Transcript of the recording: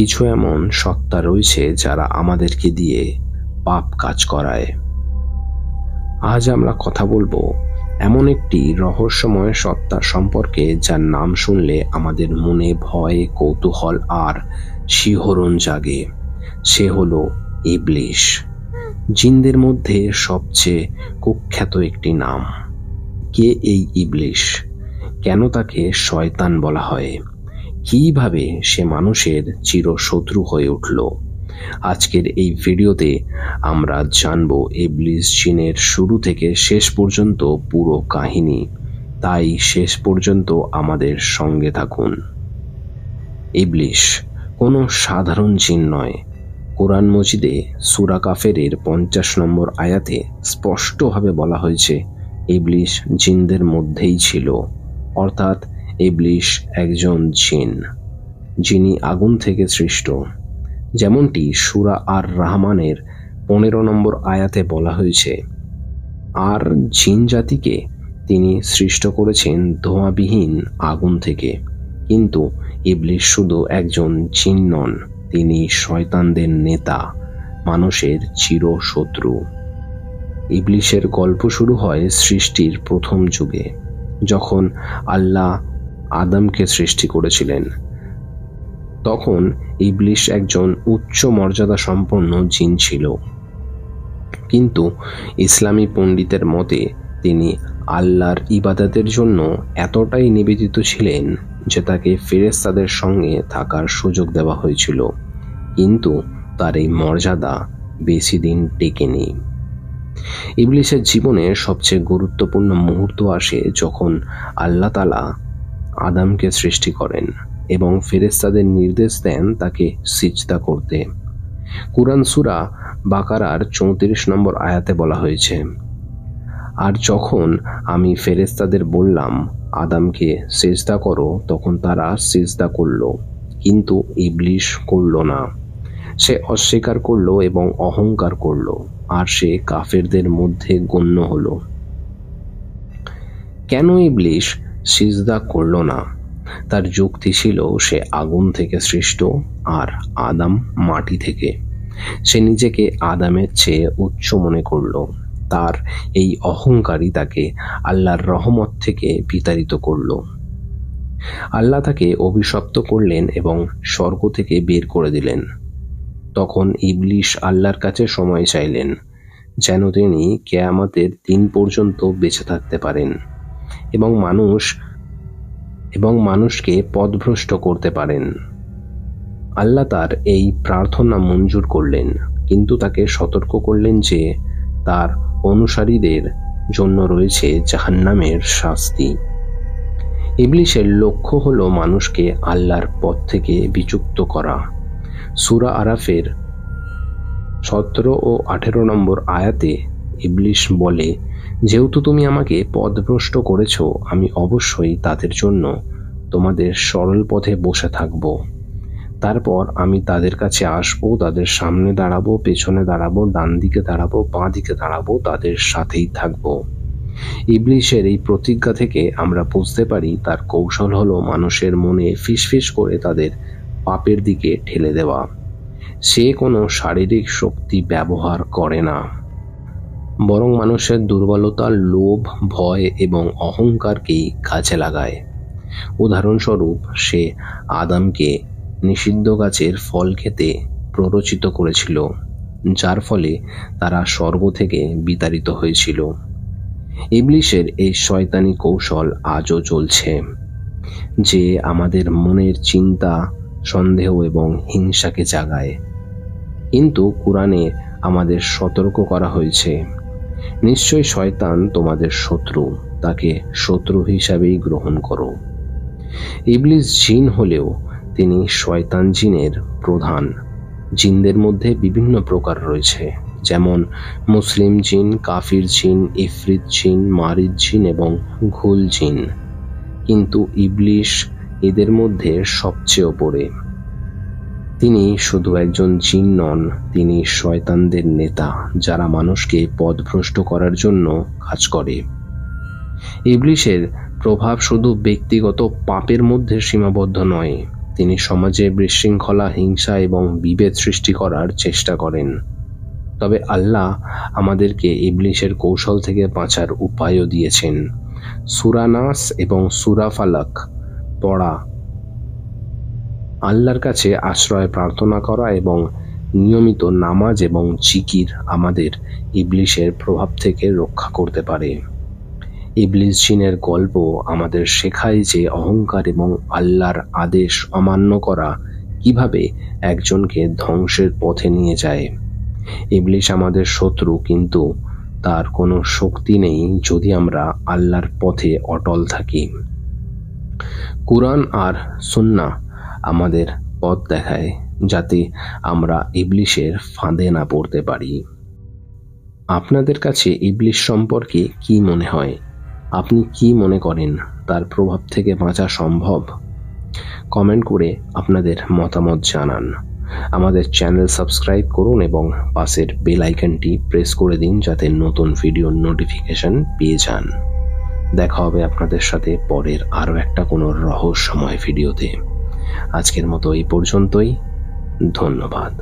কিছু এমন সত্তা রয়েছে যারা আমাদেরকে দিয়ে পাপ কাজ করায়। আজ আমরা কথা বলবো এমন একটি রহস্যময় সত্তা সম্পর্কে যার নাম শুনলে আমাদের মনে ভয়, কৌতূহল আর শিহরণ জাগে। সে হলো ইবলিশ, জিনদের মধ্যে সবচেয়ে কুখ্যাত একটি নাম। কে এই ইবলিশ? কেন তাকে শয়তান বলা হয়? কিভাবে সে মানুষের চিরশত্রু হয়ে উঠল? আজকের এই ভিডিওতে আমরা জানবো ইবলিশ জিনের শুরু থেকে শেষ পর্যন্ত পুরো কাহিনী। তাই শেষ পর্যন্ত আমাদের সঙ্গে থাকুন। ইবলিশ কোনো সাধারণ জিন নয়। কোরআন মজিদে সূরা কাফেরের 50 নম্বর আয়াতে স্পষ্টভাবে বলা হয়েছে ইবলিশ জিনদের মধ্যেই ছিল, অর্থাৎ ইবলিশ একজন জিন যিনি আগুন থেকে সৃষ্ট। যেমনটি সূরা আর রহমানের 15 নম্বর আয়াতে বলা হয়েছে, আর জিন জাতিকে তিনি সৃষ্ট করেছেন ধোঁয়াবিহীন আগুন থেকে। কিন্তু ইবলিশ শুধু একজন জিন নন, তিনি শয়তানদের নেতা, মানুষের চিরশত্রু। ইবলিশের গল্প শুরু হয় সৃষ্টির প্রথম যুগে, যখন আল্লাহ আদমকে সৃষ্টি করেছিলেন। তখন ইবলিশ একজন উচ্চ মর্যাদা সম্পন্ন জিন ছিল, কিন্তু ইসলামী পণ্ডিতের মতে তিনি আল্লাহর ইবাদতের জন্য এতটাই নিবেদিত ছিলেন যে তাকে ফেরেশতাদের সঙ্গে থাকার সুযোগ দেওয়া হয়েছিল। কিন্তু তার এই মর্যাদা বেশি দিন টেকেনি। ইবলিশের জীবনে সবচেয়ে গুরুত্বপূর্ণ মুহূর্ত আসে যখন আল্লাহ তাআলা আদমকে সৃষ্টি করেন এবং ফেরেশতাদের নির্দেশ দেন তাকে সিজদা করতে। কুরআন সূরা বাকারার 34 নম্বর আয়াতে বলা হয়েছে, আর যখন আমি ফেরেশতাদের বললাম আদমকে সিজদা করো, তখন তারা সিজদা করল, কিন্তু ইবলিশ করল না। সে অস্বীকার করল এবং অহংকার করল, আর সে কাফেরদের মধ্যে গণ্য হল। কেন ইবলিশ সিজদা করল না? তার যুক্তি ছিল সে আগুন থেকে সৃষ্ট আর আদম মাটি থেকে। সে নিজেকে আদমের চেয়ে উচ্চ মনে করল। তার এই অহংকারই তাকে আল্লাহর রহমত থেকে বিতাড়িত করল। আল্লাহ তাকে অভিশপ্ত করলেন এবং স্বর্গ থেকে বের করে দিলেন। তখন ইবলিশ আল্লাহর কাছে সময় চাইলেন, যেন তিনি কিয়ামতের দিন পর্যন্ত বেঁচে থাকতে পারেন এবং মানুষকে পথভ্রষ্ট করতে পারেন। আল্লাহ তার এই প্রার্থনা মঞ্জুর করলেন, কিন্তু তাকে সতর্ক করলেন যে তার অনুসারীদের জন্য রয়েছে জাহান্নামের শাস্তি। ইবলিশের লক্ষ্য হলো মানুষকে আল্লাহর পথ থেকে বিচ্যুত করা। সূরা আরাফের 17 ও 18 নম্বর আয়াতে ইবলিশ বলে, যেহেতু তুমি আমাকে পথভ্রষ্ট করেছ, আমি অবশ্যই তাদের জন্য তোমাদের সরল পথে বসে থাকব। তারপর আমি তাদের কাছে আসবো, তাদের সামনে দাঁড়াবো, পেছনে দাঁড়াবো, ডান দিকে দাঁড়াবো, বাঁ দিকে দাঁড়াবো, তাদের সাথেই থাকবো। ইবলিশের এই প্রতিজ্ঞা থেকে আমরা বুঝতে পারি তার কৌশল হলো মানুষের মনে ফিসফিস করে তাদের পাপের দিকে ঠেলে দেওয়া। সে কোনো শারীরিক শক্তি ব্যবহার করে না, বরং মানুষের দুর্বলতা, লোভ, ভয় এবং অহংকারকেই কাজে লাগায়। উদাহরণস্বরূপ, সে আদমকে নিষিদ্ধ গাছের ফল খেতে প্ররোচিত করেছিল, যার ফলে তারা স্বর্গ থেকে বিতাড়িত হয়েছিল। ইবলিশের এই শয়তানি কৌশল আজও চলছে, যে আমাদের মনের চিন্তা, সন্দেহ এবং হিংসাকে জাগায়। কিন্তু কুরআনে আমাদের সতর্ক করা হয়েছে, নিশ্চয় শয়তান তোমাদের শত্রু, তাকে শত্রু হিসাবেই গ্রহণ করো। ইবলিশ জিন হলেও তিনি শয়তান জিনের প্রধান। জিনদের মধ্যে বিভিন্ন প্রকার রয়েছে, যেমন মুসলিম জিন, কাফির জিন, ইফরিত জিন, মারিদ জিন এবং ঘুল জিন। কিন্তু ইবলিশ এদের মধ্যে সবচেয়ে উপরে। তিনি শুধু একজন জিন নন, তিনি শয়তানদের নেতা, যারা মানুষকে পথভ্রষ্ট করার জন্য কাজ করে। ইবলিশের প্রভাব শুধু ব্যক্তিগত পাপের মধ্যে সীমাবদ্ধ নয়, তিনি সমাজে বিশৃঙ্খলা, হিংসা এবং বিভেদ সৃষ্টি করার চেষ্টা করেন। তবে আল্লাহ আমাদেরকে ইবলিশের কৌশল থেকে বাঁচার উপায়ও দিয়েছেন। সূরা নাস এবং সূরা ফালাক পড়া, আল্লাহর কাছে আশ্রয় প্রার্থনা করা এবং নিয়মিত নামাজ এবং জিকির আমাদের ইবলিশের প্রভাব থেকে রক্ষা করতে পারে। ইবলিস জিনের গল্প আমাদের শেখায় যে অহংকার এবং আল্লাহর আদেশ অমান্য করা কিভাবে একজনকে ধ্বংসের পথে নিয়ে যায়। ইবলিশ আমাদের শত্রু, কিন্তু তার কোনো শক্তি নেই যদি আমরা আল্লাহর পথে অটল থাকি। কুরআন আর সুন্নাহ আমাদের পথ দেখায়, যাতে আমরা ইবলিশের ফাঁদে না পড়তে পারি। আপনাদের কাছে ইবলিশ সম্পর্কে কি মনে হয়? আপনি কি মনে করেন তার প্রভাব থেকে বাঁচা সম্ভব? কমেন্ট করে আপনাদের মতামত জানান। আমাদের চ্যানেল সাবস্ক্রাইব করুন এবং পাশের বেল আইকনটি প্রেস করে দিন, যাতে নতুন ভিডিওর নোটিফিকেশন পেয়ে যান। দেখা হবে আপনাদের সাথে পরের আরও একটা কোনো রহস্যময় ভিডিওতে। আজকের মতো এই পর্যন্তই। ধন্যবাদ।